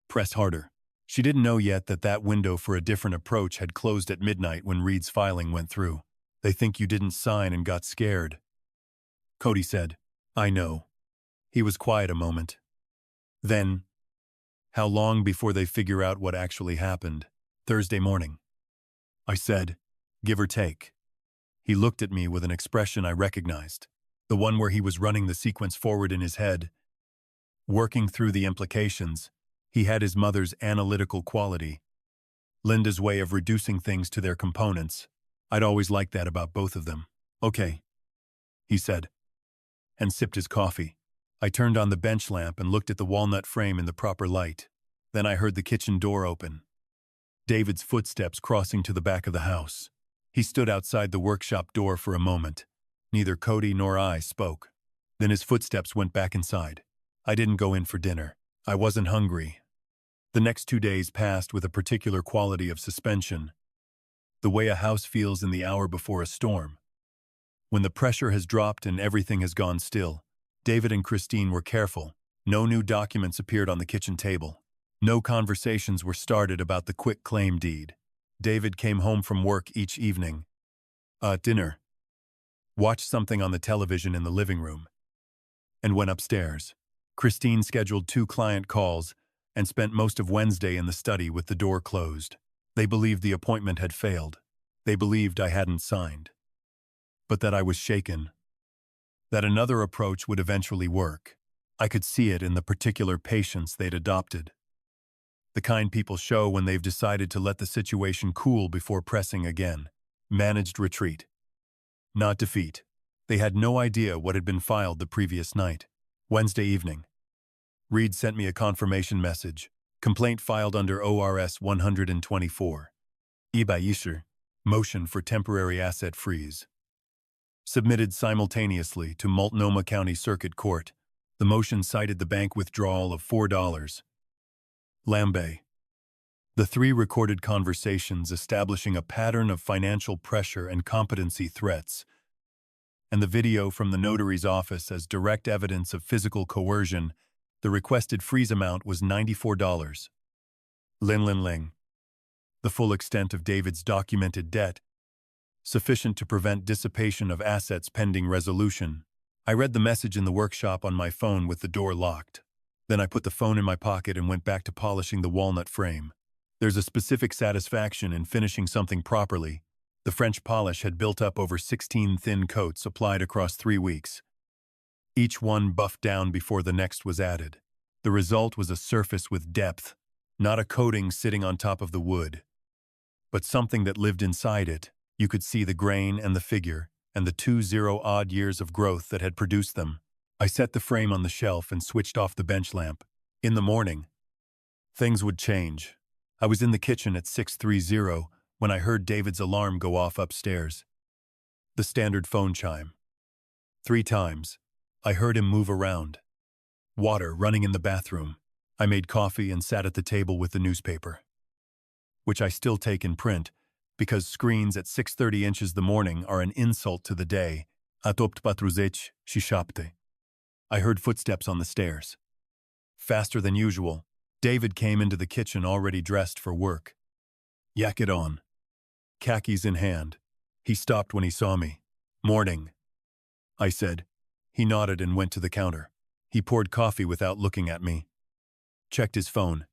Press harder. She didn't know yet that that window for a different approach had closed at midnight when Reed's filing went through. "They think you didn't sign and got scared," Cody said. "I know." He was quiet a moment. Then, "How long before they figure out what actually happened?" "Thursday morning," I said, "give or take." He looked at me with an expression I recognized, the one where he was running the sequence forward in his head, working through the implications. He had his mother's analytical quality, Linda's way of reducing things to their components. I'd always liked that about both of them. "Okay," he said, and sipped his coffee. I turned on the bench lamp and looked at the walnut frame in the proper light. Then I heard the kitchen door open. David's footsteps crossing to the back of the house. He stood outside the workshop door for a moment. Neither Cody nor I spoke. Then his footsteps went back inside. I didn't go in for dinner. I wasn't hungry. The next 2 days passed with a particular quality of suspension, the way a house feels in the hour before a storm. When the pressure has dropped and everything has gone still, David and Christine were careful. No new documents appeared on the kitchen table. No conversations were started about the quick claim deed. David came home from work each evening. Dinner. Watched something on the television in the living room, and went upstairs. Christine scheduled 2 client calls and spent most of Wednesday in the study with the door closed. They believed the appointment had failed. They believed I hadn't signed. But that I was shaken. That another approach would eventually work. I could see it in the particular patience they'd adopted. The kind people show when they've decided to let the situation cool before pressing again. Managed retreat. Not defeat. They had no idea what had been filed the previous night. Wednesday evening. Reed sent me a confirmation message. Complaint filed under ORS 124. Ibaisher. Motion for temporary asset freeze. Submitted simultaneously to Multnomah County Circuit Court. The motion cited the bank withdrawal of $4. Lambe. The 3 recorded conversations establishing a pattern of financial pressure and competency threats, and the video from the notary's office as direct evidence of physical coercion. The requested freeze amount was $94. Lin. The the full extent of David's documented debt, sufficient to prevent dissipation of assets pending resolution. I read the message in the workshop on my phone with the door locked. Then I put the phone in my pocket and went back to polishing the walnut frame. There's a specific satisfaction in finishing something properly. The French polish had built up over 16 thin coats applied across 3 weeks, each one buffed down before the next was added. The result was a surface with depth, not a coating sitting on top of the wood, but something that lived inside it. You could see the grain and the figure, and the 20-odd years of growth that had produced them. I set the frame on the shelf and switched off the bench lamp. In the morning, things would change. I was in the kitchen at 6:30 when I heard David's alarm go off upstairs. The standard phone chime. 3 times. I heard him move around. Water running in the bathroom. I made coffee and sat at the table with the newspaper, which I still take in print, because screens at 6:30 inches the morning are an insult to the day. Atopt patruzeci și șapte. I heard footsteps on the stairs. Faster than usual, David came into the kitchen already dressed for work. Jacket on, khakis in hand. He stopped when he saw me. "Morning," I said. He nodded and went to the counter. He poured coffee without looking at me. Checked his phone.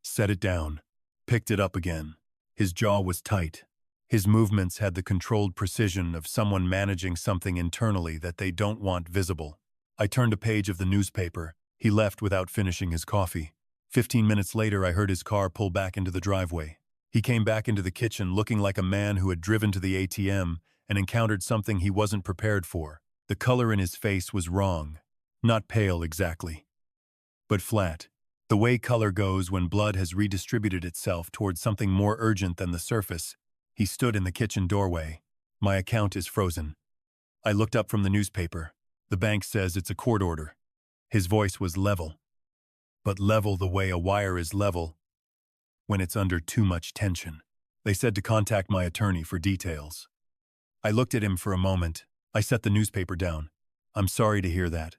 Set it down. Picked it up again. His jaw was tight. His movements had the controlled precision of someone managing something internally that they don't want visible. I turned a page of the newspaper. He left without finishing his coffee. 15 minutes later, I heard his car pull back into the driveway. He came back into the kitchen looking like a man who had driven to the ATM and encountered something he wasn't prepared for. The color in his face was wrong. Not pale exactly, but flat. The way color goes when blood has redistributed itself towards something more urgent than the surface. He stood in the kitchen doorway. "My account is frozen." I looked up from the newspaper. "The bank says it's a court order." His voice was level, but level the way a wire is level when it's under too much tension. They said to contact my attorney for details. I looked at him for a moment. I set the newspaper down. "I'm sorry to hear that,"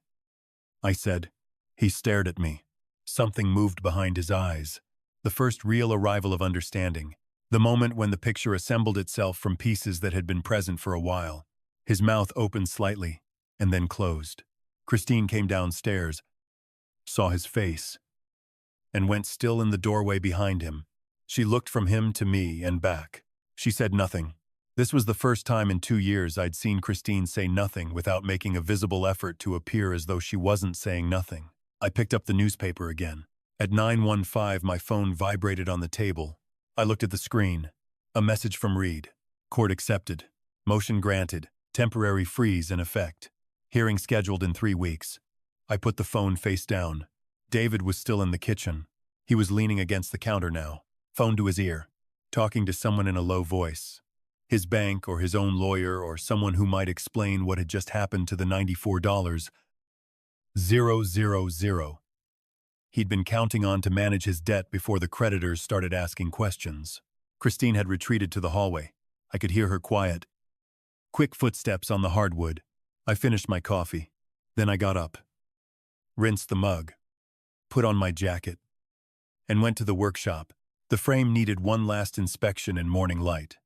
I said. He stared at me. Something moved behind his eyes. The first real arrival of understanding. The moment when the picture assembled itself from pieces that had been present for a while. His mouth opened slightly, and then closed. Christine came downstairs, saw his face, and went still in the doorway behind him. She looked from him to me and back. She said nothing. This was the first time in 2 years I'd seen Christine say nothing without making a visible effort to appear as though she wasn't saying nothing. I picked up the newspaper again. At 9:15, my phone vibrated on the table. I looked at the screen. A message from Reed. Court accepted. Motion granted. Temporary freeze in effect. Hearing scheduled in 3 weeks. I put the phone face down. David was still in the kitchen. He was leaning against the counter now, phone to his ear, talking to someone in a low voice. His bank or his own lawyer or someone who might explain what had just happened to the $94,000. He'd been counting on to manage his debt before the creditors started asking questions. Christine had retreated to the hallway. I could hear her quiet, quick footsteps on the hardwood. I finished my coffee. Then I got up, rinsed the mug, put on my jacket, and went to the workshop. The frame needed one last inspection in morning light.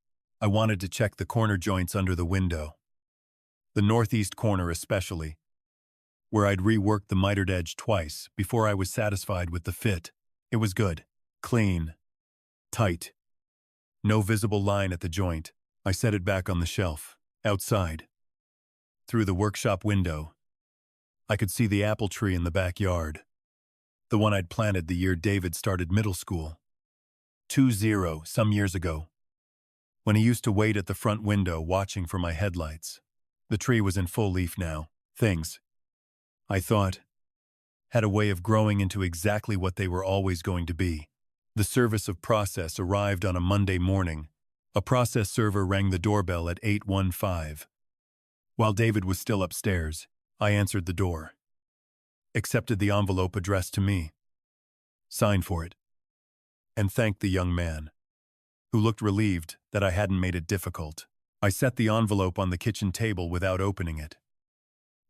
I wanted to check the corner joints under the window, the northeast corner especially, where I'd reworked the mitered edge twice before I was satisfied with the fit. It was good, clean, tight. No visible line at the joint. I set it back on the shelf, outside. Through the workshop window, I could see the apple tree in the backyard, the one I'd planted the year David started middle school. 20 some years ago, when he used to wait at the front window watching for my headlights. The tree was in full leaf now. Things, I thought, had a way of growing into exactly what they were always going to be. The service of process arrived on a Monday morning. A process server rang the doorbell at 8:15. While David was still upstairs, I answered the door, accepted the envelope addressed to me, signed for it, and thanked the young man, who looked relieved that I hadn't made it difficult. I set the envelope on the kitchen table without opening it,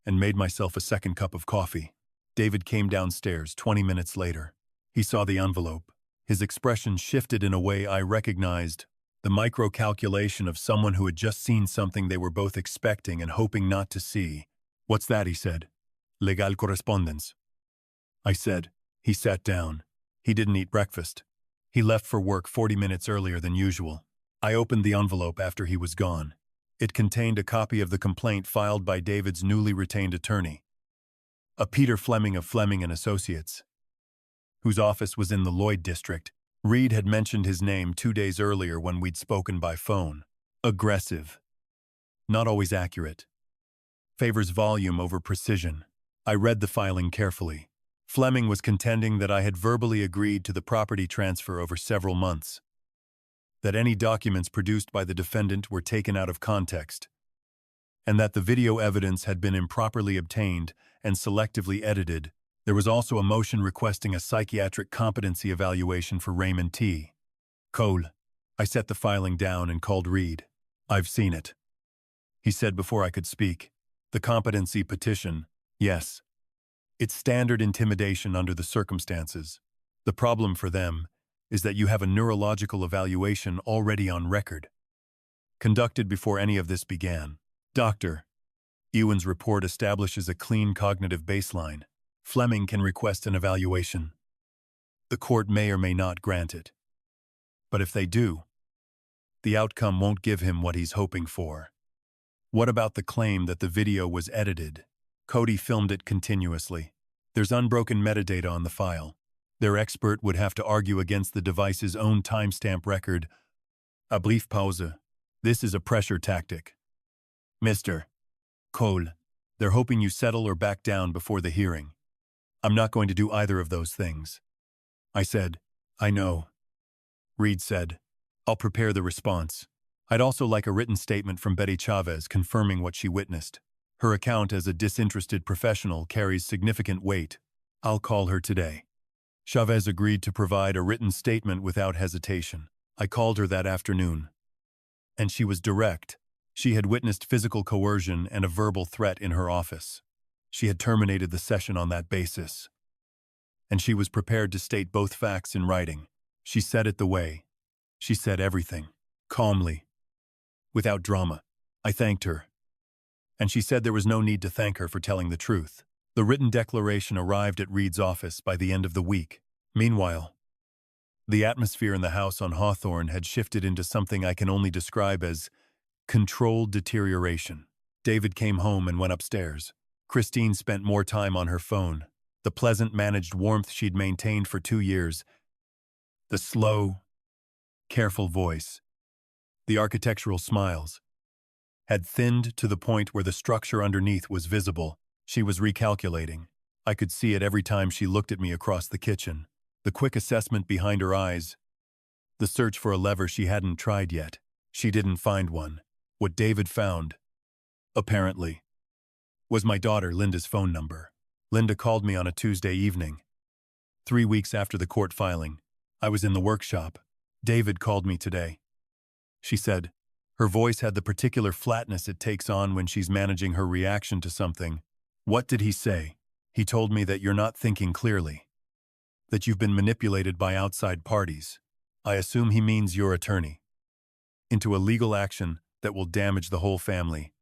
and made myself a second cup of coffee. David came downstairs 20 minutes later. He saw the envelope. His expression shifted in a way I recognized, the micro-calculation of someone who had just seen something they were both expecting and hoping not to see. "What's that?" he said. "Legal correspondence." I said. He sat down. He didn't eat breakfast. He left for work 40 minutes earlier than usual. I opened the envelope after he was gone. It contained a copy of the complaint filed by David's newly retained attorney, a Peter Fleming of Fleming and Associates, whose office was in the Lloyd district. Reed had mentioned his name 2 days earlier when we'd spoken by phone. Aggressive. Not always accurate. Favors volume over precision. I read the filing carefully. Fleming was contending that I had verbally agreed to the property transfer over several months, that any documents produced by the defendant were taken out of context, and that the video evidence had been improperly obtained and selectively edited. There was also a motion requesting a psychiatric competency evaluation for Raymond T. Cole. I set the filing down and called Reed. "I've seen it," he said before I could speak. "The competency petition, yes. It's standard intimidation under the circumstances. The problem for them is that you have a neurological evaluation already on record, conducted before any of this began. Dr. Ewan's report establishes a clean cognitive baseline. Fleming can request an evaluation. The court may or may not grant it. But if they do, the outcome won't give him what he's hoping for." "What about the claim that the video was edited?" "Cody filmed it continuously. There's unbroken metadata on the file. Their expert would have to argue against the device's own timestamp record." A brief pause. "This is a pressure tactic. Mr. Cole, they're hoping you settle or back down before the hearing. I'm not going to do either of those things." I said, "I know." Reed said, "I'll prepare the response. I'd also like a written statement from Betty Chavez confirming what she witnessed. Her account as a disinterested professional carries significant weight. I'll call her today." Chavez agreed to provide a written statement without hesitation. I called her that afternoon, and she was direct. She had witnessed physical coercion and a verbal threat in her office. She had terminated the session on that basis, and she was prepared to state both facts in writing. She said it the way she said everything, calmly, without drama. I thanked her, and she said there was no need to thank her for telling the truth. The written declaration arrived at Reed's office by the end of the week. Meanwhile, the atmosphere in the house on Hawthorne had shifted into something I can only describe as controlled deterioration. David came home and went upstairs. Christine spent more time on her phone. The pleasant, managed warmth she'd maintained for 2 years, the slow, careful voice, the architectural smiles, had thinned to the point where the structure underneath was visible. She was recalculating. I could see it every time she looked at me across the kitchen. The quick assessment behind her eyes, the search for a lever she hadn't tried yet. She didn't find one. What David found, apparently, was my daughter Linda's phone number. Linda called me on a Tuesday evening. 3 weeks after the court filing, I was in the workshop. "David called me today," she said. Her voice had the particular flatness it takes on when she's managing her reaction to something. "What did he say?" "He told me that you're not thinking clearly, that you've been manipulated by outside parties. I assume he means your attorney, into a legal action that will damage the whole family."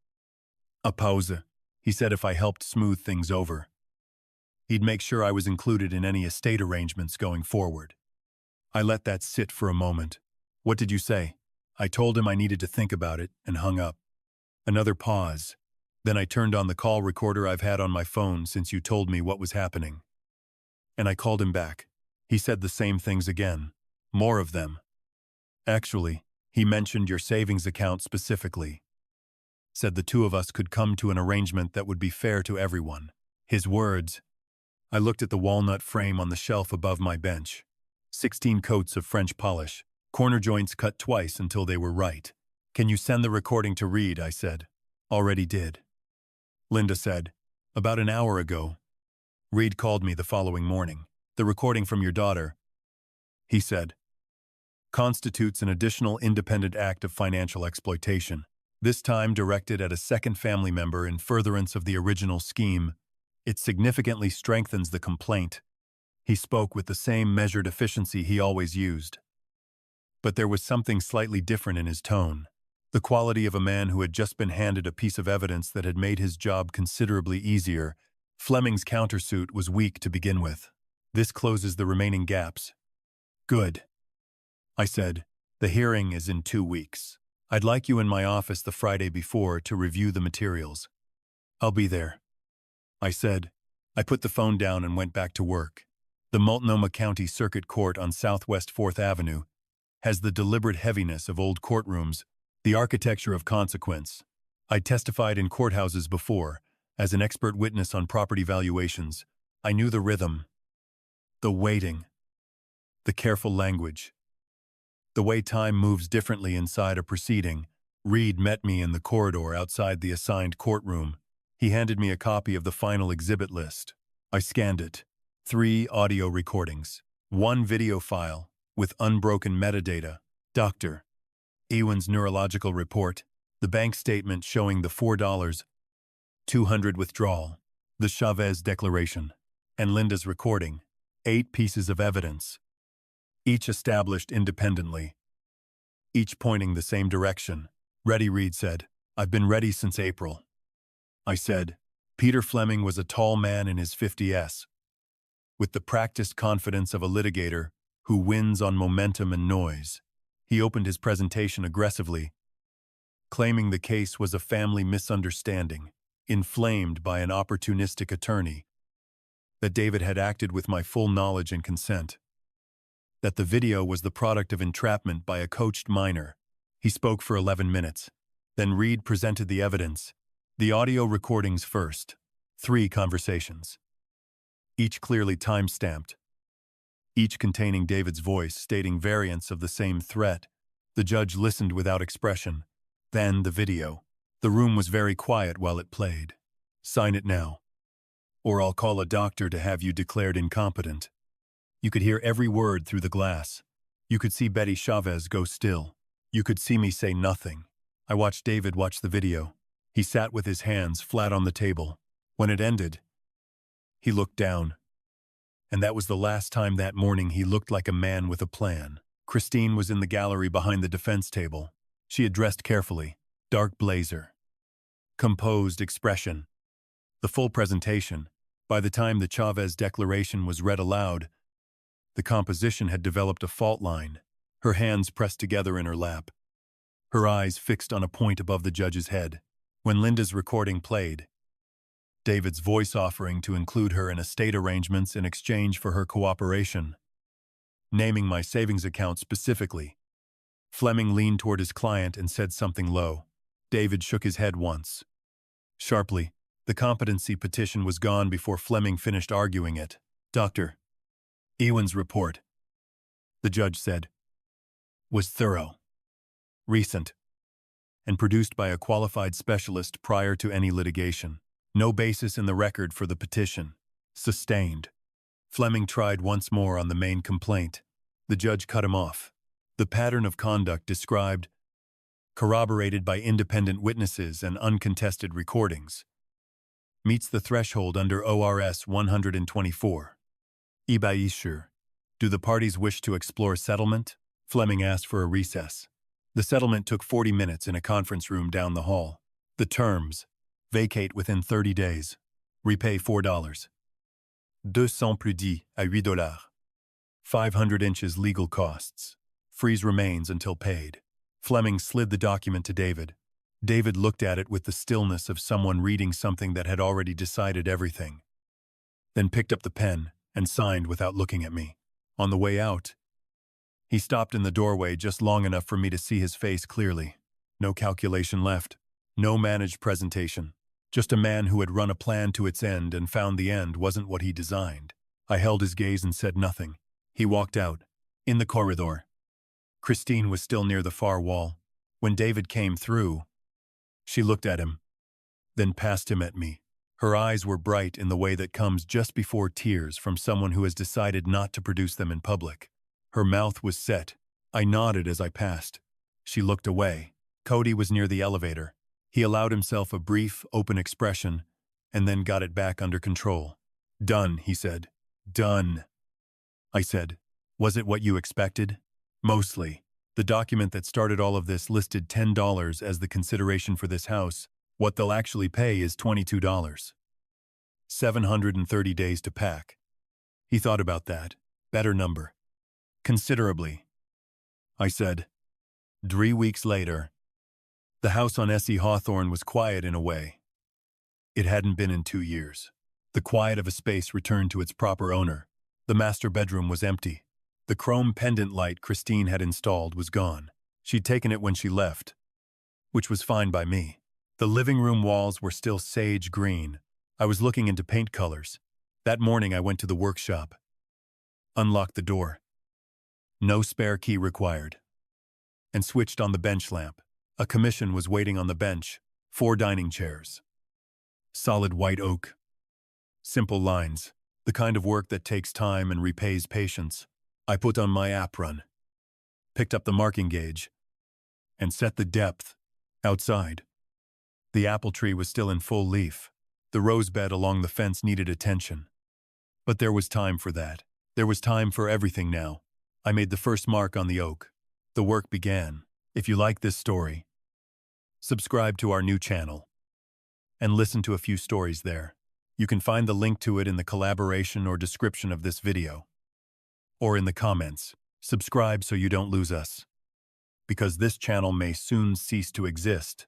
A pause. He said if I helped smooth things over, he'd make sure I was included in any estate arrangements going forward. I let that sit for a moment. "What did you say?" I told him I needed to think about it and hung up. Another pause. Then I turned on the call recorder I've had on my phone since you told me what was happening. And I called him back. He said the same things again. More of them. Actually, he mentioned your savings account specifically. Said the two of us could come to an arrangement that would be fair to everyone. His words. I looked at the walnut frame on the shelf above my bench. 16 coats of French polish. Corner joints cut twice until they were right. "Can you send the recording to Reed?" I said. "Already did." Linda said, "About an hour ago. Reed called me the following morning. The recording from your daughter," he said, "constitutes an additional independent act of financial exploitation, this time directed at a second family member in furtherance of the original scheme. It significantly strengthens the complaint." He spoke with the same measured efficiency he always used. But there was something slightly different in his tone. The quality of a man who had just been handed a piece of evidence that had made his job considerably easier. Fleming's countersuit was weak to begin with. This closes the remaining gaps. Good, I said. The hearing is in 2 weeks. I'd like you in my office the Friday before to review the materials. I'll be there, I said. I put the phone down and went back to work. The Multnomah County Circuit Court on Southwest 4th Avenue has the deliberate heaviness of old courtrooms, the architecture of consequence. I testified in courthouses before, as an expert witness on property valuations. I knew the rhythm, the waiting, the careful language. The way time moves differently inside a proceeding. Reed met me in the corridor outside the assigned courtroom. He handed me a copy of the final exhibit list. I scanned it. 3 audio recordings, 1 video file with unbroken metadata, Dr. Ewan's neurological report, the bank statement showing the $4.200 withdrawal, the Chavez declaration, and Linda's recording, 8 pieces of evidence, each established independently, each pointing the same direction. Ready, Reed said. I've been ready since April. I said. Peter Fleming was a tall man in his 50s, with the practiced confidence of a litigator who wins on momentum and noise. He opened his presentation aggressively, claiming the case was a family misunderstanding, inflamed by an opportunistic attorney, that David had acted with my full knowledge and consent, that the video was the product of entrapment by a coached minor. He spoke for 11 minutes. Then Reed presented the evidence. The audio recordings first. 3 conversations, each clearly time-stamped, each containing David's voice stating variants of the same threat. The judge listened without expression. Then the video. The room was very quiet while it played. Sign it now, or I'll call a doctor to have you declared incompetent. You could hear every word through the glass. You could see Betty Chavez go still. You could see me say nothing. I watched David watch the video. He sat with his hands flat on the table. When it ended, he looked down. And that was the last time that morning he looked like a man with a plan. Christine was in the gallery behind the defense table. She had dressed carefully. Dark blazer. Composed expression. The full presentation. By the time the Chavez declaration was read aloud, the composition had developed a fault line, her hands pressed together in her lap, her eyes fixed on a point above the judge's head. When Linda's recording played, David's voice offering to include her in estate arrangements in exchange for her cooperation, naming my savings account specifically. Fleming leaned toward his client and said something low. David shook his head once. Sharply, the competency petition was gone before Fleming finished arguing it. Dr. Ewan's report, the judge said, was thorough, recent, and produced by a qualified specialist prior to any litigation. No basis in the record for the petition. Sustained. Fleming tried once more on the main complaint. The judge cut him off. The pattern of conduct described, corroborated by independent witnesses and uncontested recordings, meets the threshold under ORS 124. Ibaisher. Do the parties wish to explore settlement? Fleming asked for a recess. The settlement took 40 minutes in a conference room down the hall. The terms: vacate within 30 days. Repay $4. 200 plus 10 à $8. 500 inches legal costs. Freeze remains until paid. Fleming slid the document to David. David looked at it with the stillness of someone reading something that had already decided everything. Then picked up the pen and signed without looking at me. On the way out, he stopped in the doorway just long enough for me to see his face clearly. No calculation left. No managed presentation. Just a man who had run a plan to its end and found the end wasn't what he designed. I held his gaze and said nothing. He walked out. In the corridor, Christine was still near the far wall. When David came through, she looked at him, then passed him at me. Her eyes were bright in the way that comes just before tears from someone who has decided not to produce them in public. Her mouth was set. I nodded as I passed. She looked away. Cody was near the elevator. He allowed himself a brief, open expression, and then got it back under control. Done, he said. Done. I said. Was it what you expected? Mostly. The document that started all of this listed $10 as the consideration for this house. What they'll actually pay is $22. 730 days to pack. He thought about that. Better number. Considerably. I said. 3 weeks later. The house on S.E. Hawthorne was quiet in a way. It hadn't been in 2 years. The quiet of a space returned to its proper owner. The master bedroom was empty. The chrome pendant light Christine had installed was gone. She'd taken it when she left, which was fine by me. The living room walls were still sage green. I was looking into paint colors. That morning I went to the workshop. Unlocked the door. No spare key required. And switched on the bench lamp. A commission was waiting on the bench. 4 dining chairs. Solid white oak. Simple lines. The kind of work that takes time and repays patience. I put on my apron, picked up the marking gauge, and set the depth. Outside. The apple tree was still in full leaf. The rose bed along the fence needed attention. But there was time for that. There was time for everything now. I made the first mark on the oak. The work began. If you like this story, subscribe to our new channel and listen to a few stories there. You can find the link to it in the collaboration or description of this video. Or in the comments. Subscribe so you don't lose us. Because this channel may soon cease to exist.